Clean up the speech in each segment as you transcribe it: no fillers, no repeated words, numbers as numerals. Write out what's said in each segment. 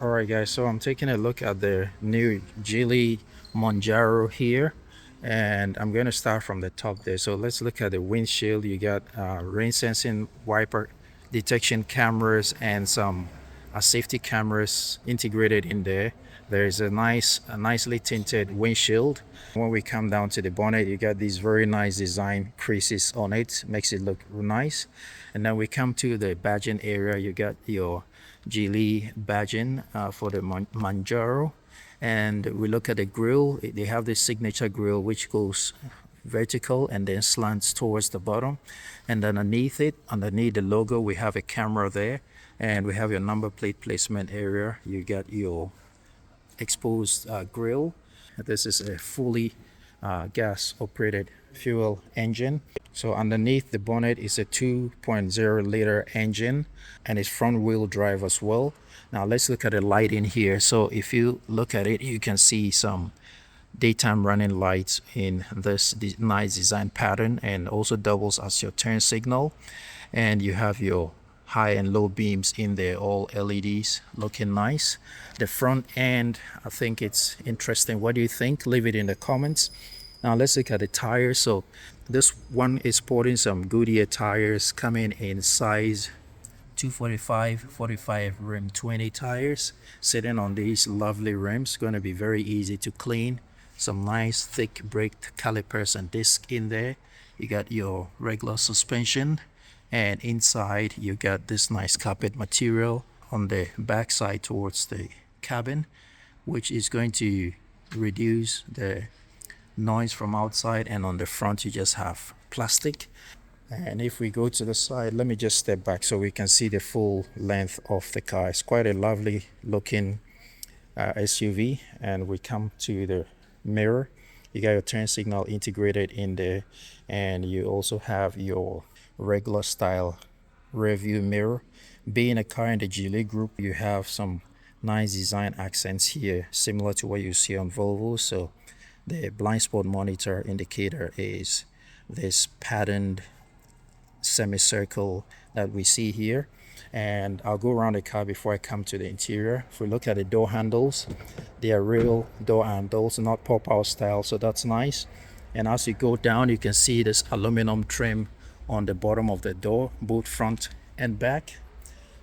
Alright guys, so I'm taking a look at the new Geely Monjaro here, and I'm going to start from the top there. So let's look at the windshield. You got rain sensing wiper detection cameras and some safety cameras integrated in there. There's a nicely tinted windshield. When we come down to the bonnet, you got these very nice design creases on it, makes it look nice. And then we come to the badging area. You got your Geely badging for the Monjaro, and we look at the grille. They have this signature grille which goes vertical and then slants towards the bottom, and underneath the logo, we have a camera there, and we have your number plate placement area. You got your exposed grille. This is a fully gas operated fuel engine. So underneath the bonnet is a 2.0 liter engine, and it's front wheel drive as well. Now let's look at the lighting here. So if you look at it, you can see some daytime running lights in this nice design pattern, and also doubles as your turn signal. And you have your high and low beams in there, all LEDs, looking nice. The front end, I think it's interesting. What do you think? Leave it in the comments. Now let's look at the tires. So this one is sporting some Goodyear tires, coming in size 245 45 rim 20 tires, sitting on these lovely rims. Going to be very easy to clean. Some nice thick brake calipers and disc in there. You got your regular suspension, and inside you got this nice carpet material on the back side towards the cabin, which is going to reduce the noise from outside. And on the front you just have plastic. And if we go to the side, let me just step back so we can see the full length of the car. It's quite a lovely looking SUV. And we come to the mirror. You got your turn signal integrated in there, and you also have your regular style rear view mirror. Being a car in the Geely group, you have some nice design accents here, similar to what you see on Volvo. So the blind spot monitor indicator is this patterned semicircle that we see here. And I'll go around the car before I come to the interior. If we look at the door handles, they are real door handles, not pop-out style, so that's nice. And as you go down, you can see this aluminum trim on the bottom of the door, both front and back.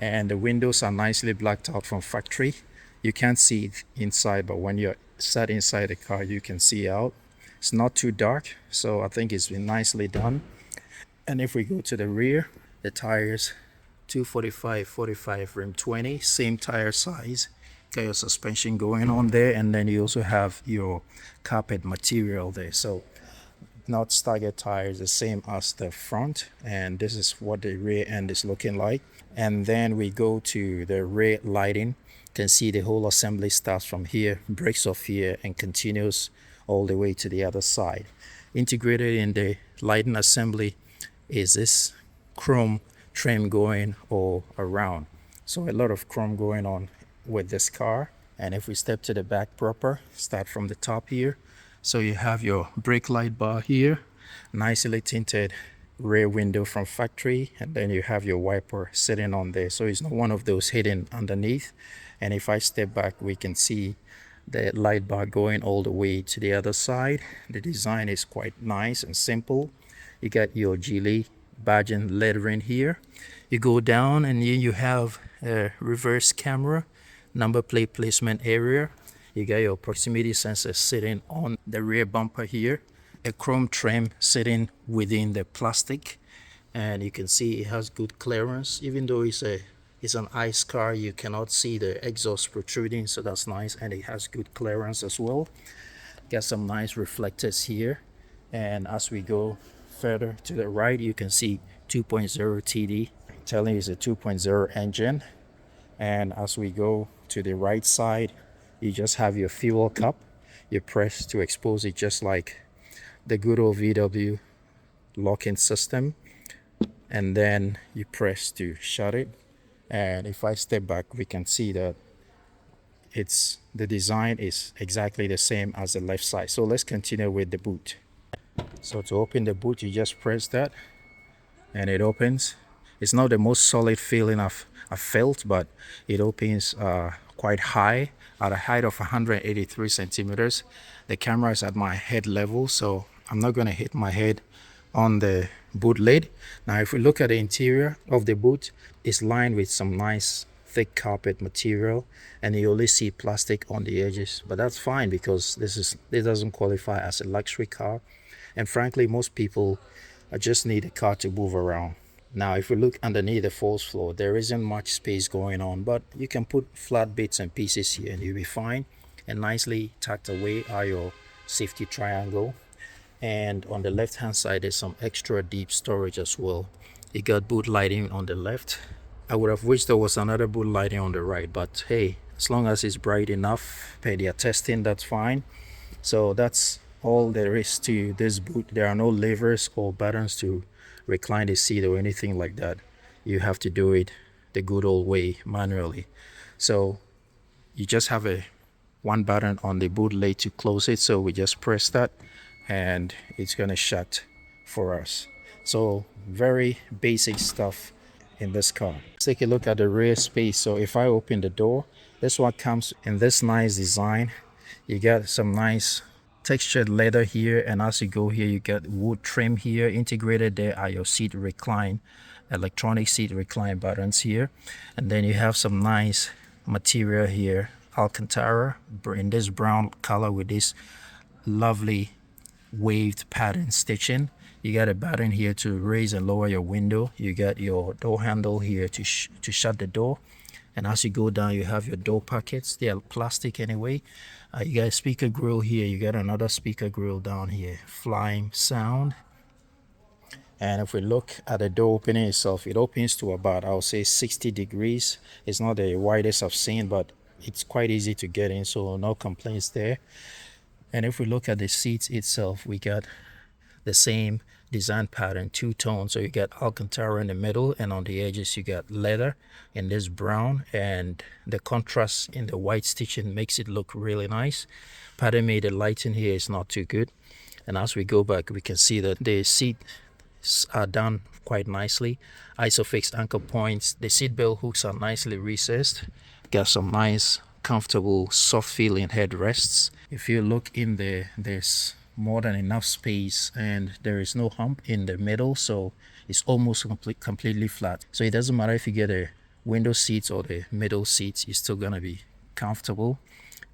And the windows are nicely blacked out from factory. You can't see it inside, but when you're sat inside the car, you can see out. It's not too dark, so I think it's been nicely done. And if we go to the rear, the tires 245 45 rim 20, same tire size. Got your suspension going on there, and then you also have your carpet material there. So not staggered tires, the same as the front, and this is what the rear end is looking like. And then we go to the rear lighting. You can see the whole assembly starts from here, breaks off here, and continues all the way to the other side. Integrated in the lighting assembly is this chrome trim going all around. So a lot of chrome going on with this car. And if we step to the back proper, start from the top here. So you have your brake light bar here, nicely tinted rear window from factory, and then you have your wiper sitting on there. So it's not one of those hidden underneath. And if I step back, we can see the light bar going all the way to the other side. The design is quite nice and simple. You got your Geely badging lettering here. You go down, and here you have a reverse camera, number plate placement area. You got your proximity sensor sitting on the rear bumper here, a chrome trim sitting within the plastic, and you can see it has good clearance. Even though it's an ICE car, you cannot see the exhaust protruding, so that's nice. And it has good clearance as well. Got some nice reflectors here. And as we go further to the right, you can see 2.0 TD, telling you it's a 2.0 engine. And as we go to the right side, you just have your fuel cup. You press to expose it, just like the good old VW lock-in system, and then you press to shut it. And if I step back, we can see that the design is exactly the same as the left side. So let's continue with the boot. So to open the boot, you just press that and it opens. It's not the most solid feeling I've felt, but it opens quite high, at a height of 183 centimeters. The camera is at my head level, so I'm not going to hit my head on the boot lid. Now if we look at the interior of the boot, it's lined with some nice thick carpet material, and you only see plastic on the edges, but that's fine because this doesn't qualify as a luxury car, and frankly most people just need a car to move around. Now if we look underneath the false floor, there isn't much space going on, but you can put flat bits and pieces here and you'll be fine. And nicely tucked away are your safety triangle, and on the left hand side there's some extra deep storage as well. You got boot lighting on the left. I would have wished there was another boot lighting on the right, but hey, as long as it's bright enough per their testing, that's fine. So that's all there is to this boot. There are no levers or buttons to recline the seat or anything like that. You have to do it the good old way, manually. So you just have a one button on the boot lid to close it, so we just press that and it's gonna shut for us. So very basic stuff in this car. Let's take a look at the rear space. So if I open the door, this one comes in this nice design. You got some nice textured leather here, and as you go here you get wood trim here. Integrated there are your seat recline, electronic seat recline buttons here, and then you have some nice material here, Alcantara in this brown color with this lovely waved pattern stitching. You got a button here to raise and lower your window. You got your door handle here to shut the door, and as you go down you have your door pockets. They are plastic anyway. You got a speaker grill here. You got another speaker grill down here, flying sound. And if we look at the door opening itself, it opens to about, I'll say 60 degrees. It's not the widest I've seen, but it's quite easy to get in, so no complaints there. And if we look at the seats itself, we got the same design pattern, two-tone. So you got Alcantara in the middle, and on the edges you got leather in this brown, and the contrast in the white stitching makes it look really nice. Pardon me, the lighting here is not too good. And as we go back, we can see that the seats are done quite nicely. Isofix anchor points. The seat belt hooks are nicely recessed. Got some nice comfortable soft feeling headrests. If you look in there, there's more than enough space, and there is no hump in the middle, so it's almost completely flat. So it doesn't matter if you get a window seats or the middle seats, you're still gonna be comfortable.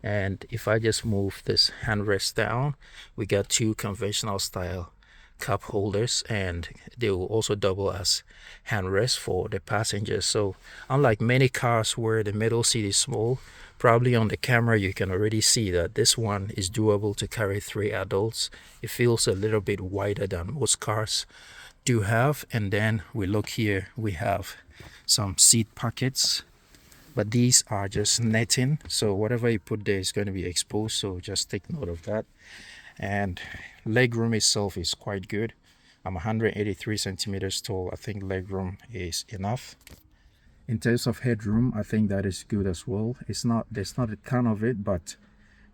And if I just move this handrest down, we got two conventional style cup holders, and they will also double as handrests for the passengers. So unlike many cars where the middle seat is small, probably on the camera you can already see that this one is doable to carry 3 adults. It feels a little bit wider than most cars do have. And then we look here, we have some seat pockets, but these are just netting, so whatever you put there is going to be exposed, so just take note of that. And legroom itself is quite good. I'm 183 centimeters tall. I think legroom is enough. In terms of headroom, I think that is good as well. There's not a ton of it, but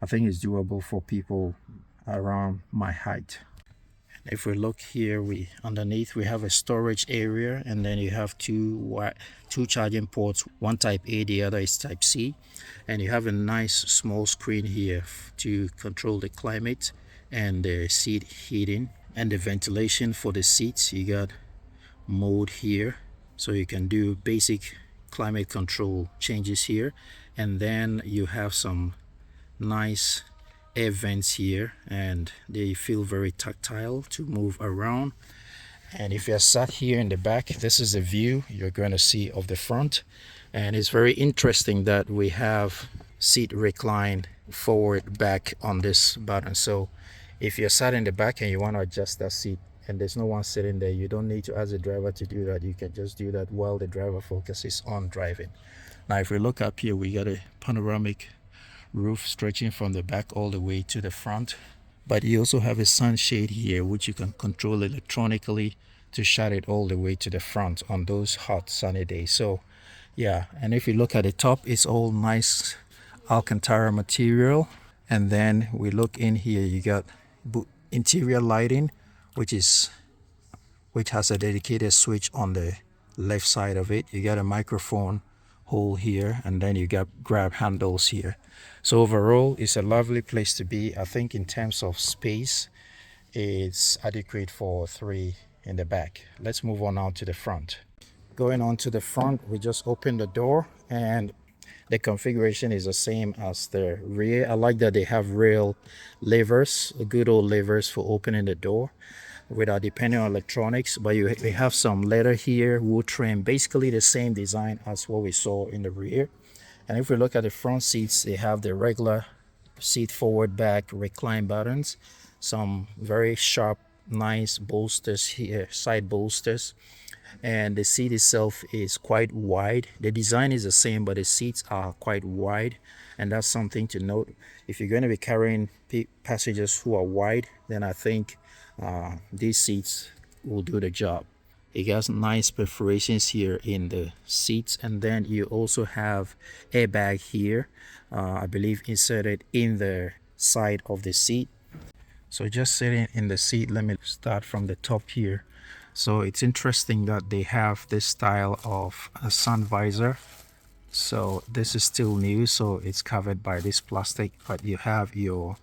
I think it's doable for people around my height. If we look here, underneath we have a storage area, and then you have two charging ports, one type A, the other is type C, and you have a nice small screen here to control the climate and the seat heating and the ventilation for the seats. You got mode here, so you can do basic climate control changes here, and then you have some nice air vents here, and they feel very tactile to move around. And if you're sat here in the back, this is a view you're going to see of the front, and it's very interesting that we have seat recline forward back on this button. So if you're sat in the back and you want to adjust that seat and there's no one sitting there, you don't need to ask the driver to do that. You can just do that while the driver focuses on driving. Now if we look up here, we got a panoramic roof stretching from the back all the way to the front, but you also have a sunshade here which you can control electronically to shut it all the way to the front on those hot sunny days. So yeah, and if you look at the top, it's all nice Alcantara material. And then we look in here, you got interior lighting, which has a dedicated switch on the left side of it. You got a microphone hole here, and then you got grab handles here. So overall, it's a lovely place to be. I think in terms of space, it's adequate for three in the back. Let's move on now to the front. Going on to the front, we just open the door and the configuration is the same as the rear. I like that they have real levers, good old levers for opening the door without depending on electronics. But we have some leather here, wood trim, basically the same design as what we saw in the rear. And if we look at the front seats, they have the regular seat forward back recline buttons, some very sharp nice bolsters here, side bolsters, and the seat itself is quite wide. The design is the same, but the seats are quite wide, and that's something to note. If you're going to be carrying passengers who are wide, then I think these seats will do the job. It has nice perforations here in the seats, and then you also have airbag here, I believe inserted in the side of the seat. So just sitting in the seat, let me start from the top here. So it's interesting that they have this style of a sun visor. So this is still new, so it's covered by this plastic, but you have your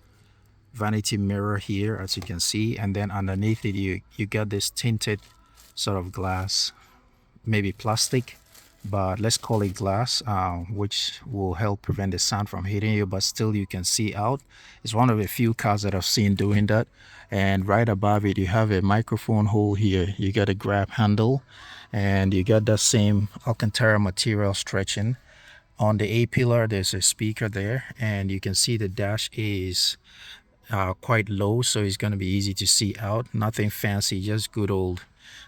vanity mirror here, as you can see, and then underneath it you get this tinted sort of glass, maybe plastic, but let's call it glass, which will help prevent the sun from hitting you, but still you can see out. It's one of the few cars that I've seen doing that. And right above it you have a microphone hole here, you got a grab handle, and you got that same Alcantara material stretching. On the A pillar there's a speaker there, and you can see the dash is quite low, so it's going to be easy to see out. Nothing fancy, just good old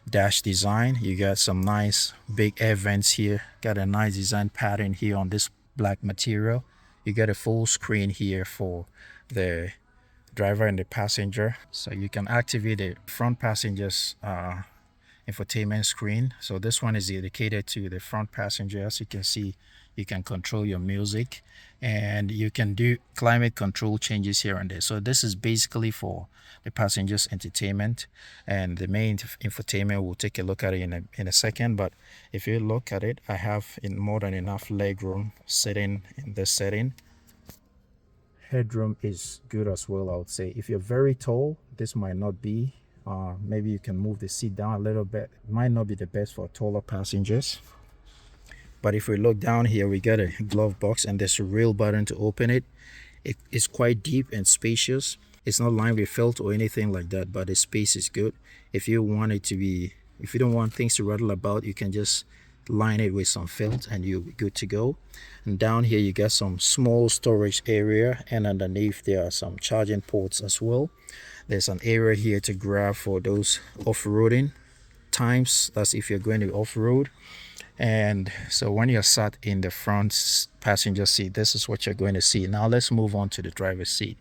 dash design. You got some nice big air vents here, got a nice design pattern here on this black material. You got a full screen here for the driver and the passenger, so you can activate the front passengers infotainment screen. So this one is dedicated to the front passenger. As you can see, you can control your music, and you can do climate control changes here and there. So this is basically for the passengers entertainment, and the main infotainment, we'll take a look at it in a second. But if you look at it, I have more than enough leg room sitting in this setting. Headroom is good as well, I would say. If you're very tall, this might not be, maybe you can move the seat down a little bit. It might not be the best for taller passengers. But if we look down here, we got a glove box, and there's a real button to open it. It is quite deep and spacious. It's not lined with felt or anything like that, but the space is good. If you want it to be, if you don't want things to rattle about, you can just line it with some felt and you'll be good to go. And down here you got some small storage area, and underneath there are some charging ports as well. There's an area here to grab for those off-roading times. That's if you're going to off-road. And so when you're sat in the front passenger seat, this is what you're going to see. Now let's move on to the driver's seat.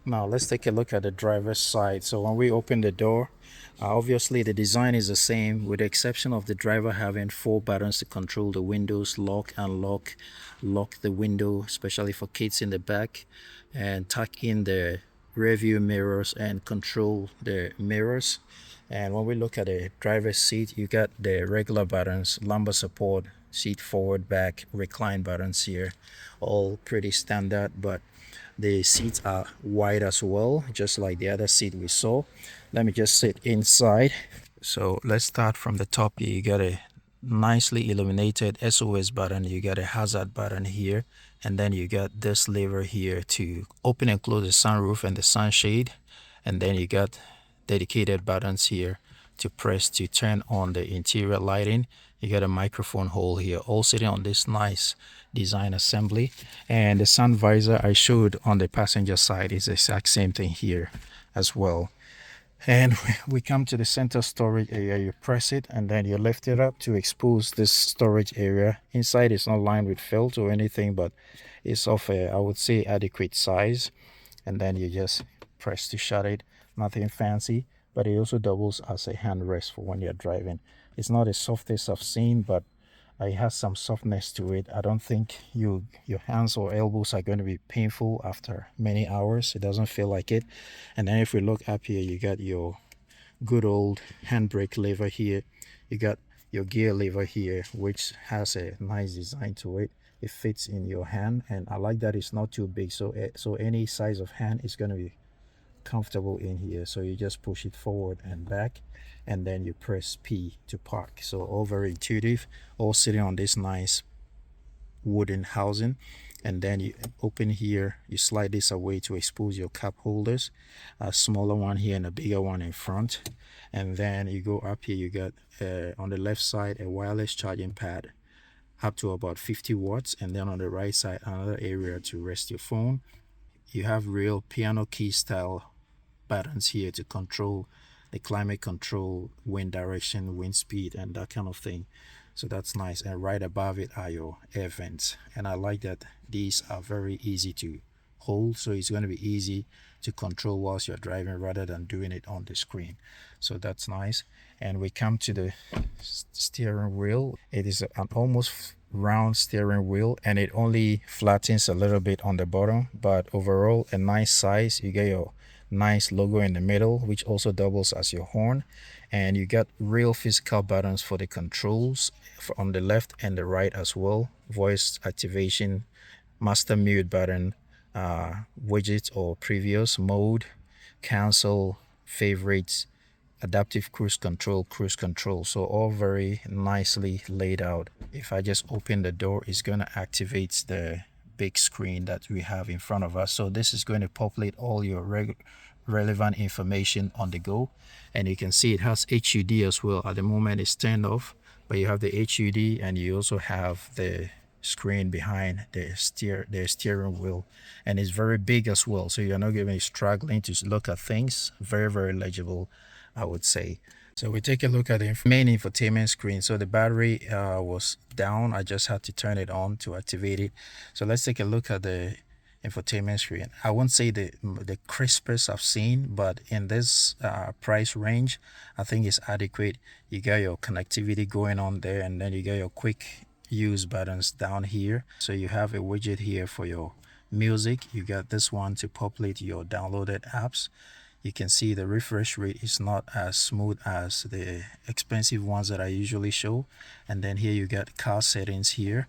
Now let's take a look at the driver's side. So when we open the door, obviously the design is the same, with the exception of the driver having 4 buttons to control the windows, lock, unlock, lock the window, especially for kids in the back, and tuck in the rear view mirrors and control the mirrors. And when we look at the driver's seat, you got the regular buttons, lumbar support, seat forward, back, recline buttons here, all pretty standard. But the seats are wide as well, just like the other seat we saw. Let me just sit inside. So let's start from the top here. You got a nicely illuminated SOS button, you got a hazard button here, and then you got this lever here to open and close the sunroof and the sunshade. And then you got dedicated buttons here to press to turn on the interior lighting. You got a microphone hole here, all sitting on this nice design assembly. And the sun visor I showed on the passenger side is the exact same thing here as well. And we come to the center storage area. You press it and then you lift it up to expose this storage area. Inside it's not lined with felt or anything, but it's of a, I would say, adequate size. And then you just press to shut it. Nothing fancy, but it also doubles as a handrest for when you're driving. It's not the softest I've seen, but it has some softness to it. I don't think your hands or elbows are going to be painful after many hours. It doesn't feel like it. And then if we look up here, you got your good old handbrake lever here. You got your gear lever here, which has a nice design to it. It fits in your hand, and I like that it's not too big, so so any size of hand is going to be comfortable in here. So you just push it forward and back, and then you press P to park. So all very intuitive, all sitting on this nice wooden housing. And then you open here, you slide this away to expose your cup holders, a smaller one here and a bigger one in front. And then you go up here, you got on the left side a wireless charging pad up to about 50 watts, and then on the right side another area to rest your phone. You have real piano key style buttons here to control the climate control, wind direction, wind speed, and that kind of thing. So that's nice. And right above it are your air vents, and I like that these are very easy to hold, so it's going to be easy to control whilst you're driving rather than doing it on the screen. So that's nice. And we come to the steering wheel. It is an almost round steering wheel, and it only flattens a little bit on the bottom, but overall a nice size. You get your nice logo in the middle, which also doubles as your horn, and you got real physical buttons for the controls on the left and the right as well. Voice activation, master mute button, widgets or previous mode, cancel, favorites, adaptive cruise control. So all very nicely laid out. If I just open the door, it's going to activate the big screen that we have in front of us. So this is going to populate all your relevant information on the go. And you can see it has HUD as well. At the moment it's turned off, but you have the HUD, and you also have the screen behind the steering wheel, and it's very big as well, so you're not going to be struggling to look at things. Very legible, I would say. So we take a look at the main infotainment screen. So the battery was down. I just had to turn it on to activate it. So let's take a look at the infotainment screen. I won't say the crispest I've seen, but in this price range, I think it's adequate. You got your connectivity going on there, and then you got your quick use buttons down here. So you have a widget here for your music. You got this one to populate your downloaded apps. You can see the refresh rate is not as smooth as the expensive ones that I usually show. And then here you got car settings here.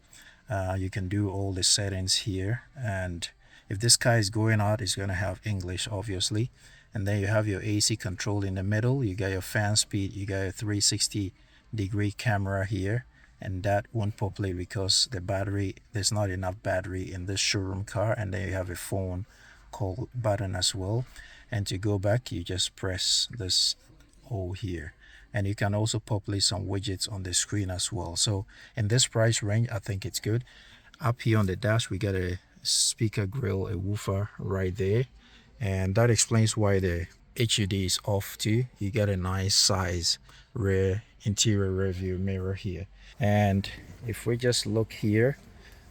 You can do all the settings here, and if this car is going out, it's going to have English, obviously. And then you have your AC control in the middle. You got your fan speed. You got a 360-degree camera here, and that won't populate because there's not enough battery in this showroom car. And then you have a phone call button as well. And to go back, you just press this O here, and you can also populate some widgets on the screen as well. So in this price range, I think it's good. Up here on the dash, we got a speaker grill, a woofer right there, and that explains why the HUD is off too. You get a nice size interior rear view mirror here. And if we just look here,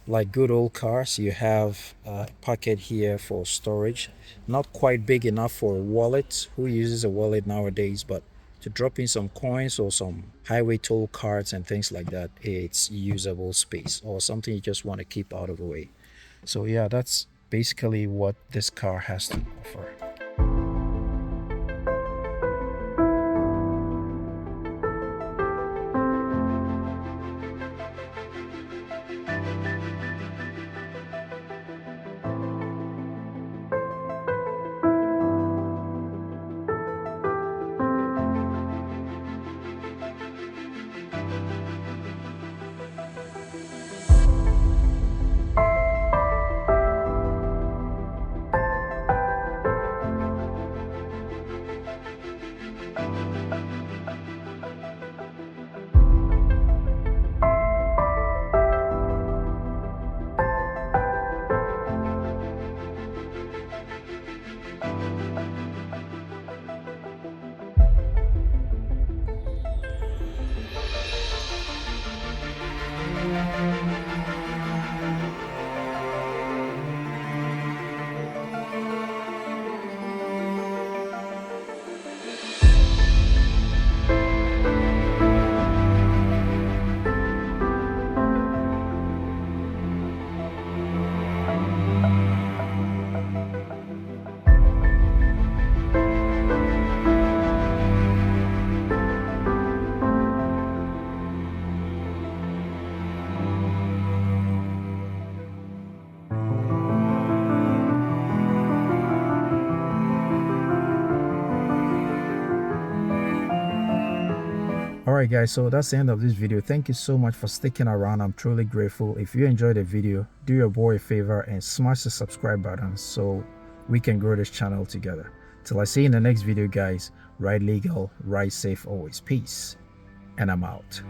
like good old cars, you have a pocket here for storage. Not quite big enough for a wallet. Who uses a wallet nowadays? But to drop in some coins or some highway toll cards and things like that, it's usable space, or something you just want to keep out of the way. So yeah, that's basically what this car has to offer. All right, guys, so that's the end of this video. Thank you so much for sticking around. I'm truly grateful. If you enjoyed the video, do your boy a favor and smash the subscribe button so we can grow this channel together. Till I see you in the next video, guys, ride legal, ride safe always. Peace, and I'm out.